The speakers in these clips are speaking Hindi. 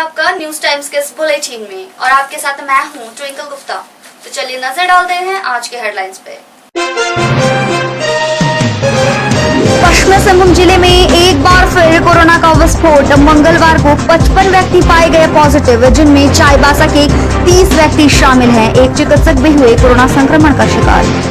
आपका न्यूज टाइम्स के इस बुलेटिन में और आपके साथ मैं हूं ट्विंकल गुप्ता। तो चलिए नजर डालते हैं आज के हेडलाइंस पे। पश्चिमी सिंहभूम जिले में एक बार फिर कोरोना का विस्फोट। मंगलवार को 55 व्यक्ति पाए गए पॉजिटिव, जिनमें चाईबासा के 30 व्यक्ति शामिल हैं। एक चिकित्सक भी हुए कोरोना संक्रमण का शिकार।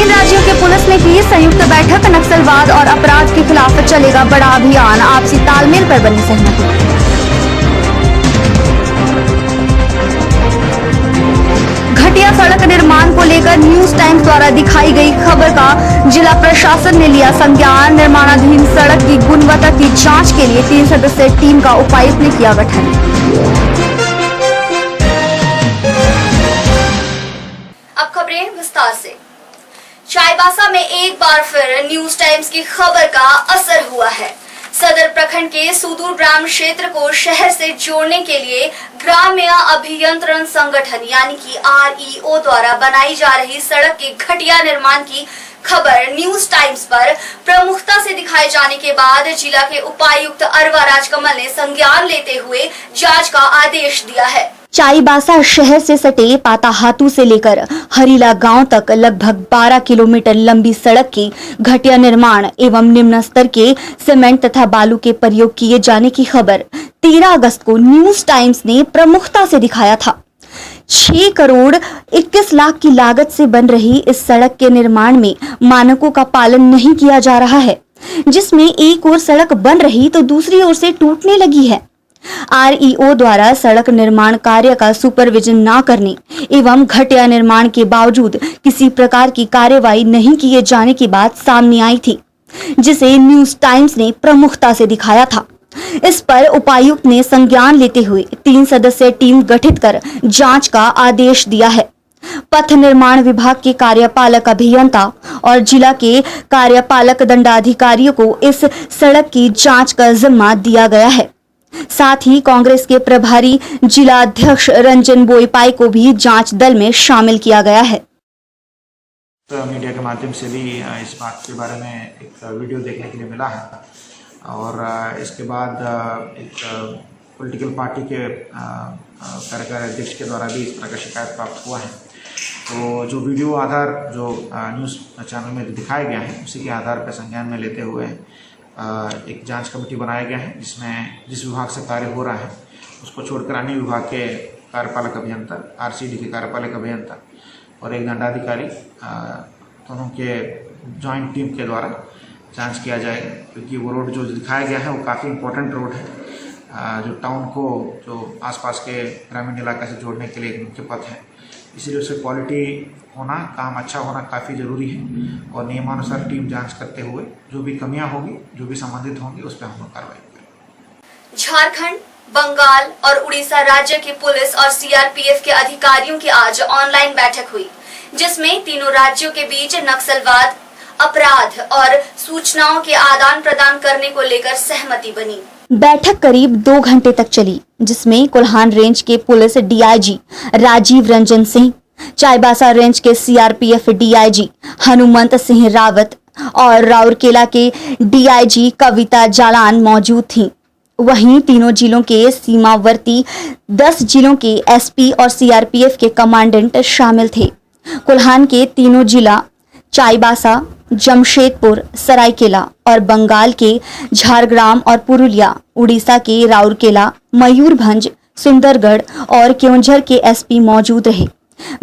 राज्यों के पुलिस ने की संयुक्त बैठक। नक्सलवाद और अपराध के खिलाफ चलेगा बड़ा अभियान। आपसी तालमेल पर बनी सहमति। घटिया सड़क निर्माण को लेकर न्यूज टाइम्स द्वारा दिखाई गई खबर का जिला प्रशासन ने लिया संज्ञान। निर्माणाधीन सड़क की गुणवत्ता की जांच के लिए 3 सदस्यीय टीम का उपायुक्त ने किया गठन। अब खबरें विस्तार से। चाईबासा में एक बार फिर न्यूज टाइम्स की खबर का असर हुआ है। सदर प्रखंड के सुदूर ग्राम क्षेत्र को शहर से जोड़ने के लिए ग्राम्य अभियंत्रण संगठन यानी कि REO द्वारा बनाई जा रही सड़क के घटिया निर्माण की खबर न्यूज टाइम्स पर प्रमुखता से दिखाए जाने के बाद जिला के उपायुक्त अरवा राजकमल ने संज्ञान लेते हुए जांच का आदेश दिया है। चाईबासा शहर से सटे पाताहातू से लेकर हरीला गांव तक लगभग 12 किलोमीटर लंबी सड़क के घटिया निर्माण एवं निम्न स्तर के सीमेंट तथा बालू के प्रयोग किए जाने की खबर 13 अगस्त को न्यूज टाइम्स ने प्रमुखता से दिखाया था। 6 करोड़ 21 लाख की लागत से बन रही इस सड़क के निर्माण में मानकों का पालन नहीं किया जा रहा है, जिसमें एक ओर सड़क बन रही तो दूसरी ओर से टूटने लगी है। REO द्वारा सड़क निर्माण कार्य का सुपरविजन न करने एवं घटिया निर्माण के बावजूद किसी प्रकार की कार्यवाही नहीं किए जाने की बात सामने आई थी, जिसे न्यूज टाइम्स ने प्रमुखता से दिखाया था। इस पर उपायुक्त ने संज्ञान लेते हुए 3 सदस्यीय टीम गठित कर जांच का आदेश दिया है। पथ निर्माण विभाग के कार्यपालक अभियंता और जिला के कार्यपालक दंडाधिकारियों को इस सड़क की जांच का जिम्मा दिया गया है। साथ ही कांग्रेस के प्रभारी जिला अध्यक्ष रंजन बोईपाई को भी जांच दल में शामिल किया गया है। तो मीडिया के माध्यम से भी इस बात के बारे में एक वीडियो देखने के लिए मिला है और इसके बाद एक पॉलिटिकल पार्टी के कार्यकारी अध्यक्ष के द्वारा भी इस तरह का शिकायत प्राप्त हुआ है। तो जो वीडियो आधार जो न्यूज़ चैनल में दिखाया गया है उसी के आधार पर संज्ञान में लेते हुए एक जांच कमेटी बनाया गया है, जिसमें जिस विभाग से कार्य हो रहा है उसको छोड़कर अन्य विभाग के कार्यपालक अभियंता, RCD के कार्यपालक अभियंता और एक दंडाधिकारी दोनों के जॉइंट टीम के द्वारा जांच किया जाएगा। क्योंकि वो रोड जो दिखाया गया है वो काफ़ी इम्पोर्टेंट रोड है, जो टाउन को जो आसपास के ग्रामीण इलाका से जोड़ने के लिए एक मुख्य पथ है। इसीलिए उससे क्वालिटी होना, काम अच्छा होना काफ़ी ज़रूरी है और नियमानुसार टीम जांच करते हुए जो भी कमियां होगी, जो भी संबंधित होंगी उस पर हम लोग कार्रवाई करेंगे। झारखंड, बंगाल और उड़ीसा राज्य की पुलिस और CRPF के अधिकारियों की आज ऑनलाइन बैठक हुई, जिसमें तीनों राज्यों के बीच नक्सलवाद, अपराध और सूचनाओं के आदान प्रदान करने को लेकर सहमति बनी। बैठक करीब 2 घंटे तक चली, जिसमें कोल्हान रेंज के police DIG Rajiv Ranjan Singh, Chaibasa range के CRPF DIG हनुमंत सिंह रावत और राउरकेला के DIG कविता जालान मौजूद थीं। वहीं तीनों जिलों के सीमावर्ती 10 जिलों के SP और CRPF के कमांडेंट शामिल थे। कोल्हान के तीनों जिला चाईबासा, जमशेदपुर, सरायकेला और बंगाल के झारग्राम और पुरुलिया, उड़ीसा के राउरकेला, मयूरभंज, सुंदरगढ़ और केओंझर के SP मौजूद रहे।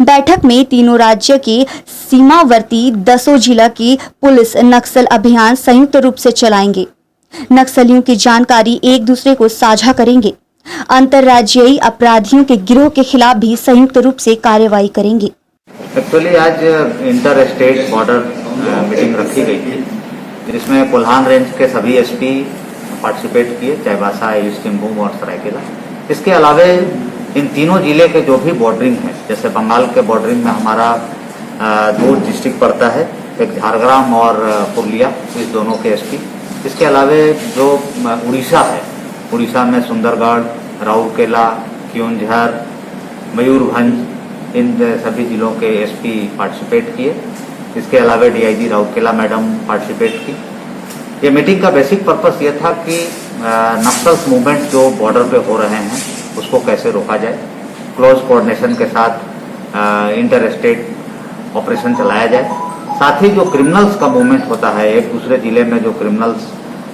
बैठक में तीनों राज्य के सीमावर्ती 10 जिला की पुलिस नक्सल अभियान संयुक्त रूप से चलाएंगे। नक्सलियों की जानकारी एक दूसरे को साझा करेंगे। अंतर्राज्यीय अपराधियों के गिरोह के खिलाफ भी संयुक्त रूप से कार्यवाही करेंगे। एक्चुअली आज इंटर स्टेट बॉर्डर मीटिंग रखी गई थी, जिसमें कोल्हान रेंज के सभी SP पार्टिसिपेट किए, चाईबासा, ईस्ट सिंहभूम और सरायकेला। इसके अलावा इन तीनों जिले के जो भी बॉर्डरिंग है, जैसे बंगाल के बॉर्डरिंग में हमारा 2 डिस्ट्रिक्ट पड़ता है, एक झारग्राम और पुरुलिया, इस दोनों के SP। इसके अलावा जो उड़ीसा है, उड़ीसा में सुंदरगढ़, राउरकेला, केओंझर, मयूरभंज, इन सभी जिलों के एसपी पार्टिसिपेट किए। इसके अलावा डीआईजी राउरकेला मैडम पार्टिसिपेट की। ये मीटिंग का बेसिक पर्पस ये था कि नक्सल्स मूवमेंट जो बॉर्डर पे हो रहे हैं उसको कैसे रोका जाए, क्लोज कोऑर्डिनेशन के साथ इंटर स्टेट ऑपरेशन चलाया जाए। साथ ही जो क्रिमिनल्स का मूवमेंट होता है, एक दूसरे जिले में जो क्रिमिनल्स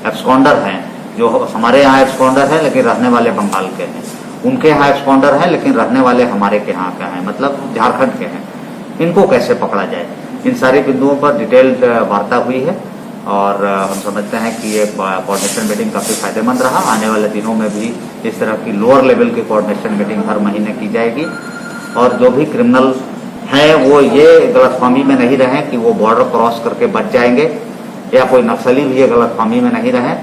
एब्सकॉन्डर हैं, जो हमारे यहाँ एब्सकॉन्डर हैं लेकिन रहने वाले बंगाल के हैं, उनके यहाँ एब्सकॉन्डर हैं लेकिन रहने वाले हमारे के यहाँ के हैं, मतलब झारखंड के हैं, इनको कैसे पकड़ा जाए, इन सारे बिंदुओं पर डिटेल्ड वार्ता हुई है। और हम समझते हैं कि ये कोऑर्डिनेशन मीटिंग काफ़ी फायदेमंद रहा। आने वाले दिनों में भी इस तरह की लोअर लेवल की कोऑर्डिनेशन मीटिंग हर महीने की जाएगी। और जो भी क्रिमिनल हैं वो ये गलतफहमी में नहीं रहें कि वो बॉर्डर क्रॉस करके बच जाएंगे, या कोई नक्सली भी ये गलतफहमी में नहीं रहें,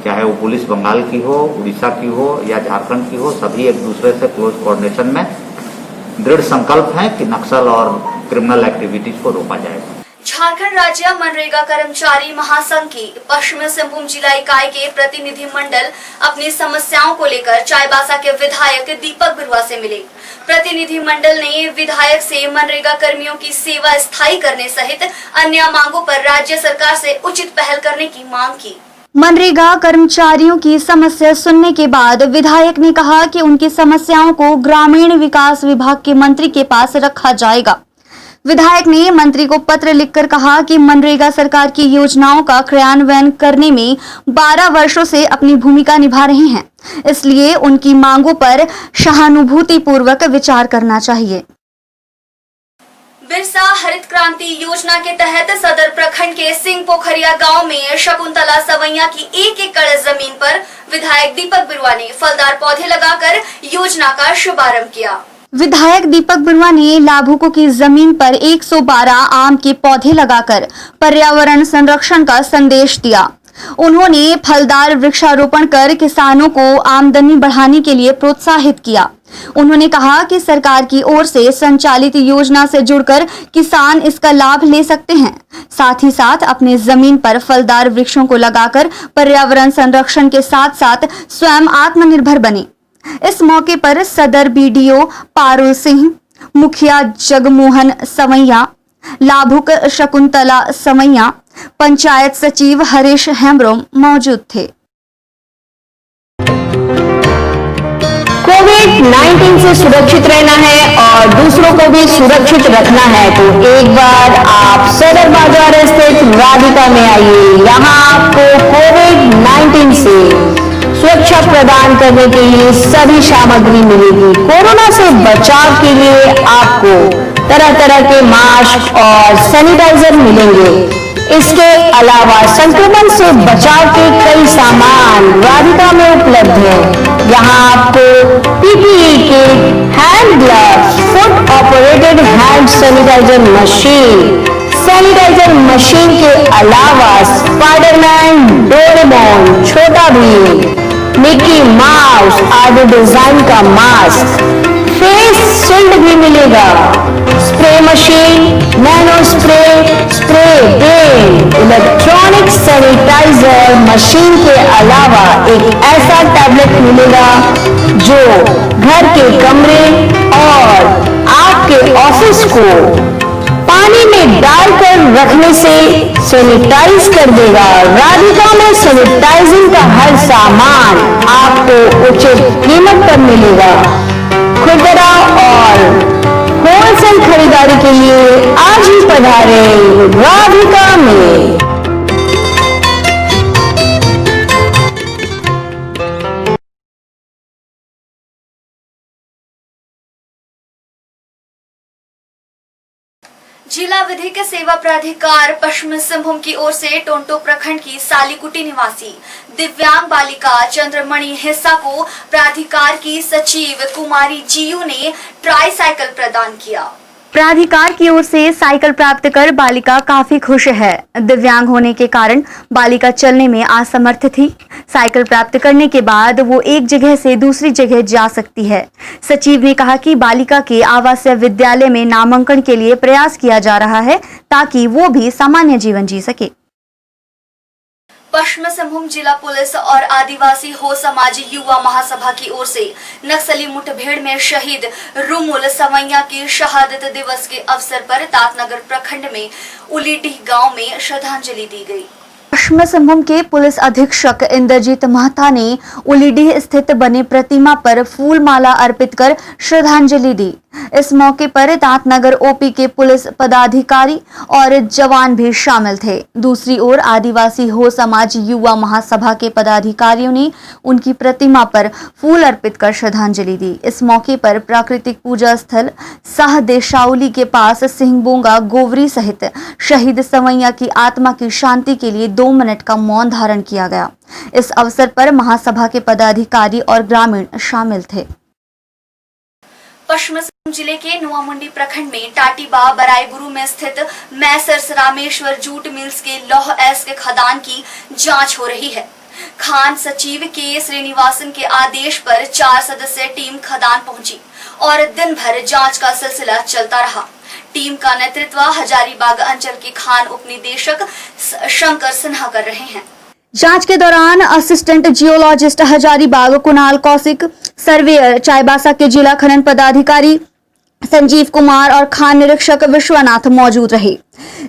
चाहे वो पुलिस बंगाल की हो, उड़ीसा की हो या झारखंड की हो, सभी एक दूसरे से क्लोज कोऑर्डिनेशन में दृढ़ संकल्प है कि नक्सल और क्रिमिनल एक्टिविटीज को रोका जाएगा। झारखंड राज्य मनरेगा कर्मचारी महासंघ की पश्चिमी सिंहभूम जिला इकाई के प्रतिनिधि मंडल अपनी समस्याओं को लेकर चाईबासा के विधायक दीपक बिरुआ से मिले। प्रतिनिधि मंडल ने विधायक से मनरेगा कर्मियों की सेवा स्थायी करने सहित अन्य मांगों पर राज्य सरकार से उचित पहल करने की मांग की। मनरेगा कर्मचारियों की समस्या सुनने के बाद विधायक ने कहा कि उनकी समस्याओं को ग्रामीण विकास विभाग के मंत्री के पास रखा जाएगा। विधायक ने मंत्री को पत्र लिखकर कहा कि मनरेगा सरकार की योजनाओं का क्रियान्वयन करने में 12 वर्षों से अपनी भूमिका निभा रहे हैं, इसलिए उनकी मांगों पर सहानुभूतिपूर्वक विचार करना चाहिए। बिरसा हरित क्रांति योजना के तहत सदर प्रखंड के सिंह पोखरिया गांव में शकुंतला सवैया की 1 एकड़ जमीन पर विधायक दीपक बिरुआ ने फलदार पौधे लगाकर योजना का शुभारंभ किया। विधायक दीपक बिरुआ ने लाभुकों की जमीन पर 112 आम के पौधे लगाकर पर्यावरण संरक्षण का संदेश दिया। उन्होंने फलदार वृक्षारोपण कर किसानों को आमदनी बढ़ाने के लिए प्रोत्साहित किया। उन्होंने कहा कि सरकार की ओर से संचालित योजना से जुड़कर किसान इसका लाभ ले सकते हैं, साथ ही साथ अपने जमीन पर फलदार वृक्षों को लगाकर पर्यावरण संरक्षण के साथ साथ स्वयं आत्मनिर्भर बने। इस मौके पर सदर बीडीओ पारुल सिंह, मुखिया जगमोहन सवैया, लाभुक शकुंतला सवैया, पंचायत सचिव हरीश हेम्ब्रोम मौजूद थे। कोविड-19 से सुरक्षित रहना है और दूसरों को भी सुरक्षित रखना है तो एक बार आप सदर बाजार स्थित राधिका में आइए। यहाँ आपको कोविड-19 से सुरक्षा प्रदान करने के लिए सभी सामग्री मिलेगी। कोरोना से बचाव के लिए आपको तरह तरह के मास्क और सैनिटाइजर मिलेंगे। इसके अलावा संक्रमण से बचाव के कई सामान राधिका में उपलब्ध हैं। यहाँ आपको PPE kit, hand gloves, foot operated hand sanitizer machine के अलावा Spiderman, Doraemon, Chhota Bheem, Mickey Mouse आदि डिजाइन का मास्क, फेस शील्ड भी मिलेगा, spray machine, nano spray, spray pen, electronic sanitizer machine के अलावा एक ऐसा टैबलेट मिलेगा जो घर के कमरे और आपके ऑफिस को पानी में डालकर रखने से सैनिटाइज कर देगा। राधिका में सैनिटाइजिंग का हर सामान आपको उचित कीमत पर मिलेगा। खुदरा और होलसेल खरीदारी के लिए आज ही पधारे राधिका में। जिला विधिक सेवा प्राधिकार पश्चिमी सिंहभूम की ओर से टोंटो प्रखंड की सालीकुटी निवासी दिव्यांग बालिका चंद्रमणि हिस्सा को प्राधिकार की सचिव कुमारी जीयू ने ट्राईसाइकिल प्रदान किया। प्राधिकार की ओर से साइकिल प्राप्त कर बालिका काफी खुश है। दिव्यांग होने के कारण बालिका चलने में असमर्थ थी। साइकिल प्राप्त करने के बाद वो एक जगह से दूसरी जगह जा सकती है। सचिव ने कहा कि बालिका के आवासीय विद्यालय में नामांकन के लिए प्रयास किया जा रहा है ताकि वो भी सामान्य जीवन जी सके। पश्चिमी सिंहभूम जिला पुलिस और आदिवासी हो समाज युवा महासभा की ओर से नक्सली मुठभेड़ में शहीद रुमुल सवैया की शहादत दिवस के अवसर पर तातनगर प्रखंड में उलीडीह गांव में श्रद्धांजलि दी गई। पश्चिमी सिंहभूम के पुलिस अधीक्षक इंद्रजीत महता ने उलीडीह स्थित बने प्रतिमा पर फूल माला अर्पित कर श्रद्धांजलि दी। इस मौके पर तातनगर ओपी के पुलिस पदाधिकारी और जवान भी शामिल थे। दूसरी ओर आदिवासी हो समाज युवा महासभा के पदाधिकारियों ने उनकी प्रतिमा पर फूल अर्पित कर श्रद्धांजलि दी। इस मौके पर प्राकृतिक पूजा स्थल साह देशावली के पास सिंहबोंगा गोवरी सहित शहीद सवैया की आत्मा की शांति के लिए 2 मिनट का मौन धारण किया गया। इस अवसर पर महासभा के पदाधिकारी और ग्रामीण शामिल थे। पश्चिमी सिंहभूम जिले के नोआमुंडी प्रखंड में टाटीबा बराईगुरु में स्थित मैसर्स रामेश्वर जूट मिल्स के लौह एस के खदान की जांच हो रही है। खान सचिव के श्रीनिवासन के आदेश पर 4 सदस्यीय टीम खदान पहुंची और दिन भर जांच का सिलसिला चलता रहा। टीम का नेतृत्व हजारीबाग अंचल के खान उपनिदेशक शंकर सिन्हा कर रहे हैं। जांच के दौरान assistant geologist Hazaribagh Kunal Kaushik, surveyor Chaibasa के जिला खनन पदाधिकारी संजीव कुमार और खान निरीक्षक विश्वनाथ मौजूद रहे।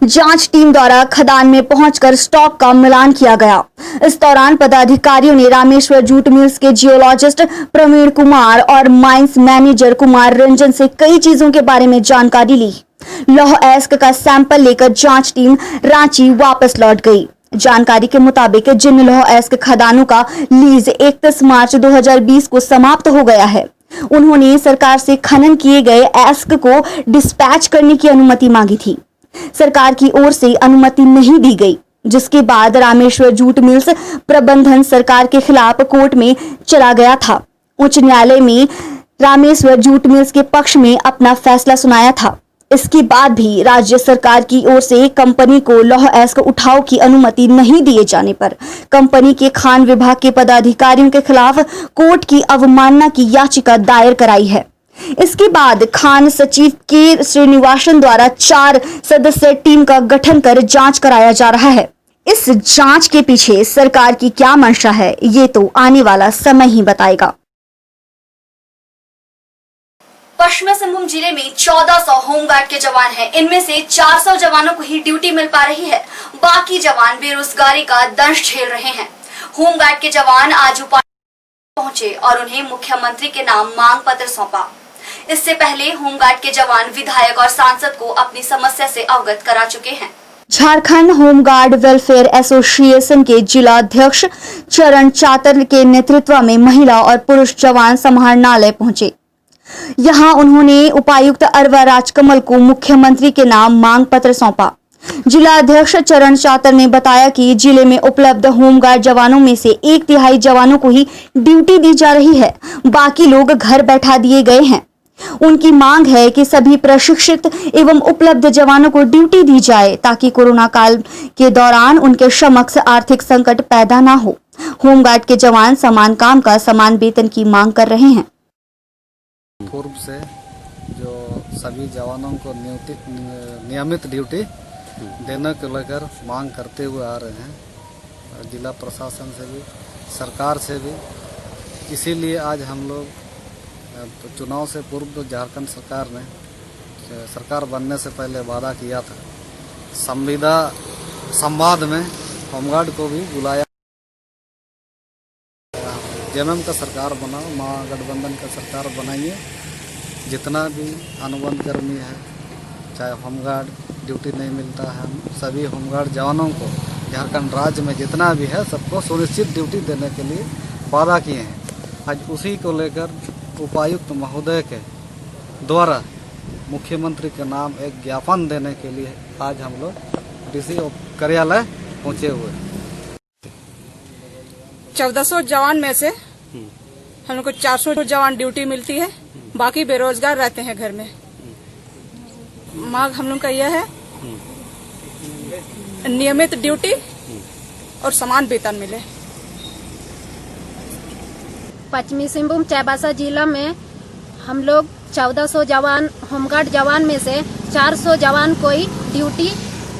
जांच टीम द्वारा खदान में पहुंचकर स्टॉक का मिलान किया गया। इस दौरान पदाधिकारियों ने रामेश्वर जूट मिल्स के जियोलॉजिस्ट प्रवीण कुमार और माइंस मैनेजर कुमार रंजन से कई चीजों के बारे में जानकारी ली। लौह एस्क का सैंपल लेकर जांच टीम रांची वापस लौट गई। जानकारी के मुताबिक जिन लौह एस्क खदानों का लीज 31 मार्च 2020 को समाप्त हो गया है, उन्होंने सरकार से खनन किए गए एस्क को डिस्पैच करने की अनुमति मांगी थी। सरकार की ओर से अनुमति नहीं दी गई, जिसके बाद रामेश्वर जूट मिल्स प्रबंधन सरकार के खिलाफ कोर्ट में चला गया था। उच्च न्यायालय में रामेश्वर जूट मिल्स के पक्ष में अपना फैसला सुनाया था। इसके बाद भी राज्य सरकार की ओर से कंपनी को लौह एस्क उठाव की अनुमति नहीं दिए जाने पर कंपनी के खान विभाग के पदाधिकारियों के खिलाफ कोर्ट की अवमानना की याचिका दायर कराई है। इसके बाद खान सचिव के श्रीनिवासन द्वारा 4 सदस्यीय टीम का गठन कर जांच कराया जा रहा है। इस जांच के पीछे सरकार की क्या मंशा है, ये तो आने वाला समय ही बताएगा। पश्चिमी सिंहभूम जिले में 1400 होमगार्ड के जवान हैं। इनमें से 400 जवानों को ही ड्यूटी मिल पा रही है। बाकी जवान बेरोजगारी का दंश झेल रहे हैं। होमगार्ड के जवान आज उपायुक्त पहुंचे और उन्हें मुख्यमंत्री के नाम मांग पत्र सौंपा। इससे पहले होमगार्ड के जवान विधायक और सांसद को अपनी समस्या से अवगत करा चुके हैं। झारखंड होमगार्ड वेलफेयर एसोसिएशन के जिला अध्यक्ष चरण चातर के नेतृत्व में महिला और पुरुष जवान समाहरणालय पहुंचे। यहां उन्होंने उपायुक्त अरवा राजकमल को मुख्यमंत्री के नाम मांग पत्र सौंपा। जिला अध्यक्ष चरण चातर ने बताया कि जिले में उपलब्ध होमगार्ड जवानों में से 1/3 जवानों को ही ड्यूटी दी जा रही है, बाकी लोग घर बैठा दिए गए हैं। उनकी मांग है कि सभी प्रशिक्षित एवं उपलब्ध जवानों को ड्यूटी दी जाए ताकि कोरोना काल के दौरान उनके समक्ष आर्थिक संकट पैदा न हो। होमगार्ड के जवान समान काम का समान वेतन की मांग कर रहे हैं। पूर्व से जो सभी जवानों को नियमित ड्यूटी देने को लेकर मांग करते हुए आ रहे हैं, जिला प्रशासन से भी सरकार से भी। इसीलिए आज हम लोग चुनाव से पूर्व झारखंड सरकार ने सरकार बनने से पहले वादा किया था, संवाद में होमगार्ड को भी बुलाया। जेएमएम का सरकार बनाओ, महागठबंधन का सरकार बनाइए। जितना भी अनुबंध कर्मी है, चाहे होमगार्ड ड्यूटी नहीं मिलता है, सभी होमगार्ड जवानों को झारखंड राज्य में जितना भी है सबको सुनिश्चित ड्यूटी देने के लिए वादा किए हैं। आज उसी को लेकर उपायुक्त महोदय के द्वारा मुख्यमंत्री के नाम एक ज्ञापन देने के लिए आज हम लोग डीसी कार्यालय पहुँचे हुए हैं। 1400 जवान में से हम लोग को 400 जवान ड्यूटी मिलती है, बाकी बेरोजगार रहते हैं घर में। मांग हम लोग का यह है नियमित ड्यूटी और समान वेतन मिले। पश्चिमी सिंहभूम चाईबासा जिला में हम लोग 1400 जवान होमगार्ड जवान में से 400 जवान को ही ड्यूटी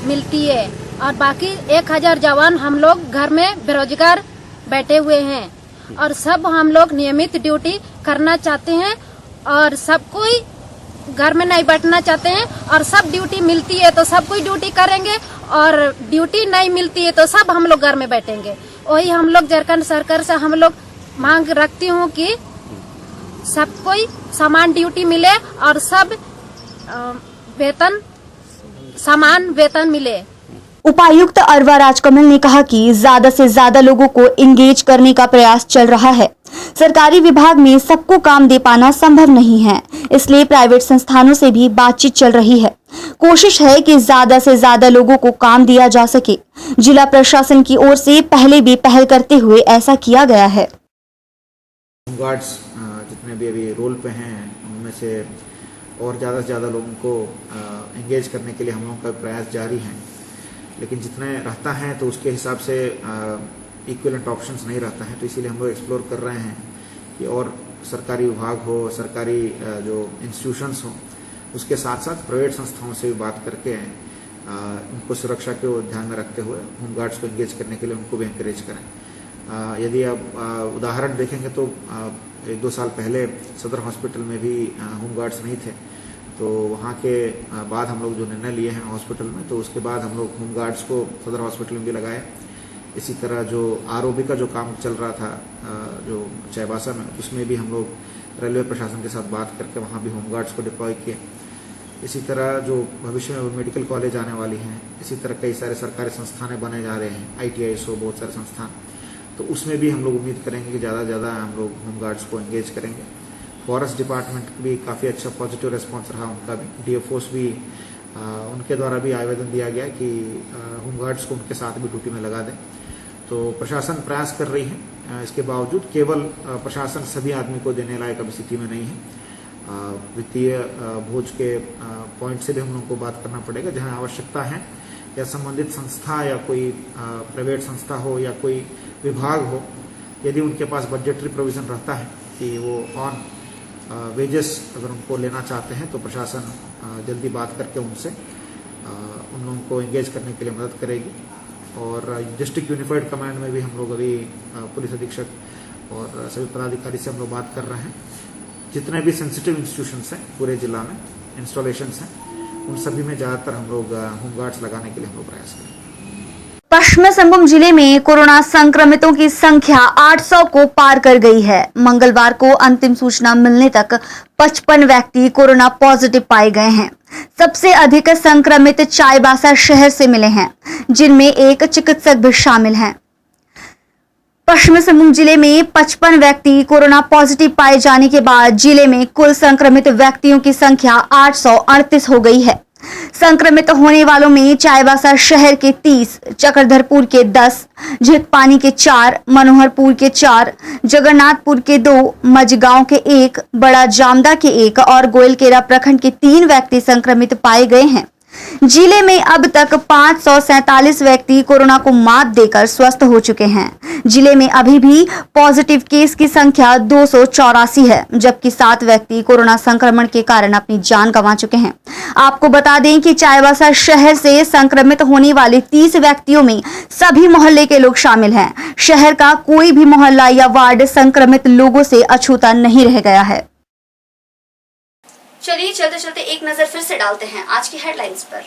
मिलती है और बाकी 1000 जवान हम लोग घर में बेरोजगार बैठे हुए हैं और सब हम लोग नियमित ड्यूटी करना चाहते हैं और सब कोई घर में नहीं बैठना चाहते हैं और सब ड्यूटी मिलती है तो सब कोई ड्यूटी करेंगे और ड्यूटी नहीं मिलती है तो सब हम लोग घर में बैठेंगे। वही हम लोग झारखंड सरकार से हम लोग मांग रखती हूँ कि सब कोई समान ड्यूटी मिले और सब वेतन समान वेतन मिले। उपायुक्त अरवा राजकमल ने कहा कि ज्यादा से ज्यादा लोगों को इंगेज करने का प्रयास चल रहा है। सरकारी विभाग में सबको काम दे पाना संभव नहीं है, इसलिए प्राइवेट संस्थानों से भी बातचीत चल रही है। कोशिश है कि ज्यादा से ज्यादा लोगों को काम दिया जा सके। जिला प्रशासन की ओर से पहले भी पहल करते हुए ऐसा किया गया है। होमगार्ड्स जितने भी अभी रोल पे हैं उनमें से और ज़्यादा से ज़्यादा लोगों को एंगेज करने के लिए हम लोगों का प्रयास जारी है, लेकिन जितने रहता है तो उसके हिसाब से इक्विवेलेंट ऑप्शंस नहीं रहता है, तो इसीलिए हम लोग एक्सप्लोर कर रहे हैं कि और सरकारी विभाग हो, सरकारी जो इंस्टीट्यूशंस हो, उसके साथ साथ प्राइवेट संस्थाओं से भी बात करके उनको सुरक्षा को ध्यान में रखते हुए होमगार्ड्स को एंगेज करने के लिए उनको भी एंकरेज करें। यदि आप उदाहरण देखेंगे तो 1-2 साल पहले सदर हॉस्पिटल में भी होमगार्ड्स नहीं थे, तो वहाँ के बाद हम लोग जो निर्णय लिए हैं हॉस्पिटल में, तो उसके बाद हम लोग होमगार्ड्स को सदर हॉस्पिटल में भी लगाए। इसी तरह जो आरओबी का जो काम चल रहा था जो चाईबासा में, उसमें भी हम लोग रेलवे प्रशासन के साथ बात करके वहाँ भी होमगार्ड्स को डिप्लॉय किए। इसी तरह जो भविष्य में मेडिकल कॉलेज आने वाली हैं, इसी तरह कई सारे सरकारी संस्थानें बने जा रहे हैं, ITI हो, बहुत सारे संस्थान, तो उसमें भी हम लोग उम्मीद करेंगे कि ज़्यादा से ज़्यादा हम लोग होमगार्ड्स को एंगेज करेंगे। फॉरेस्ट डिपार्टमेंट भी काफ़ी अच्छा पॉजिटिव रिस्पॉन्स रहा उनका भी। DFOs भी उनके द्वारा भी आवेदन दिया गया कि होमगार्ड्स को उनके साथ भी ड्यूटी में लगा दें। तो प्रशासन प्रयास कर रही है, इसके बावजूद केवल प्रशासन सभी आदमी को देने लायक अभी स्थिति में नहीं है। वित्तीय बोझ के पॉइंट से भी हम लोगों को बात करना पड़ेगा। जहां आवश्यकता है या संबंधित संस्था या कोई प्राइवेट संस्था हो या कोई विभाग हो, यदि उनके पास बजटरी प्रोविजन रहता है कि वो ऑन वेजेस अगर उनको लेना चाहते हैं, तो प्रशासन जल्दी बात करके उनसे उन लोगों को एंगेज करने के लिए मदद करेगी। और डिस्ट्रिक्ट यूनिफाइड कमांड में भी हम लोग अभी पुलिस अधीक्षक और सभी पदाधिकारी से हम लोग बात कर रहे हैं। जितने भी सेंसिटिव इंस्टीट्यूशंस हैं पूरे जिला में, इंस्टॉलेशंस हैं, उन सभी में ज़्यादातर हम लोग होमगार्ड्स लगाने के लिए हम लोग प्रयास करें। पश्चिमी सिंहभूम जिले में कोरोना संक्रमितों की संख्या 800 को पार कर गई है। मंगलवार को अंतिम सूचना मिलने तक 55 व्यक्ति कोरोना पॉजिटिव पाए गए हैं। सबसे अधिक संक्रमित चाईबासा शहर से मिले हैं, जिनमें एक चिकित्सक भी शामिल हैं। पश्चिमी सिंहभूम जिले में 55 व्यक्ति कोरोना पॉजिटिव पाए जाने के बाद जिले में कुल संक्रमित व्यक्तियों की संख्या 838 हो गई है। संक्रमित होने वालों में चाईबासा शहर के 30, चक्रधरपुर के 10, झितपानी के 4, मनोहरपुर के 4, जगन्नाथपुर के 2, मजगांव के 1, बड़ा जामदा के 1 और गोयलकेरा प्रखंड के 3 व्यक्ति संक्रमित पाए गए हैं। जिले में अब तक 547 व्यक्ति कोरोना को मात देकर स्वस्थ हो चुके हैं। जिले में अभी भी पॉजिटिव केस की संख्या 284 है, जबकि 7 व्यक्ति कोरोना संक्रमण के कारण अपनी जान गंवा चुके हैं। आपको बता दें कि चाईबासा शहर से संक्रमित होने वाले 30 व्यक्तियों में सभी मोहल्ले के लोग शामिल हैं। शहर का कोई भी मोहल्ला या वार्ड संक्रमित लोगों से अछूता नहीं रह गया है। चलिए चलते चलते एक नजर फिर से डालते हैं आज की हेडलाइंस पर।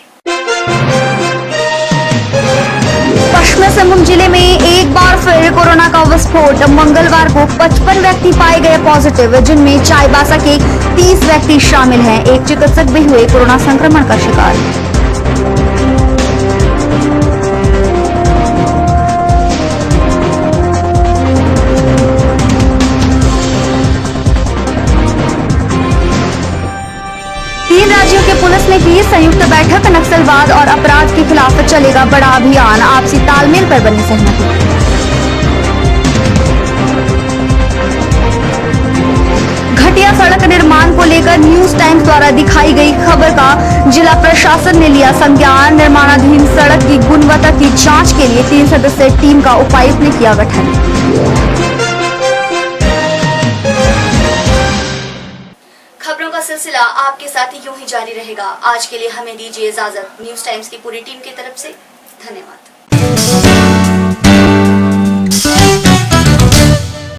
पश्चिमी सिंहभूम जिले में एक बार फिर कोरोना का विस्फोट। मंगलवार को 55 व्यक्ति पाए गए पॉजिटिव, जिनमें चाईबासा के 30 व्यक्ति शामिल हैं। एक चिकित्सक भी हुए कोरोना संक्रमण का शिकार। राज्यों के पुलिस ने की संयुक्त बैठक। नक्सलवाद और अपराध के खिलाफ चलेगा बड़ा अभियान, आपसी तालमेल पर बनी सहमति। घटिया सड़क निर्माण को लेकर न्यूज टाइम्स द्वारा दिखाई गई खबर का जिला प्रशासन ने लिया संज्ञान। निर्माणाधीन सड़क की गुणवत्ता की जांच के लिए 3 सदस्यीय टीम का उपायुक्त ने किया गठन। खबरों का सिलसिला आपके साथ यूं ही जारी रहेगा। आज के लिए हमें दीजिए इजाजत। न्यूज टाइम्स की पूरी टीम की तरफ से धन्यवाद।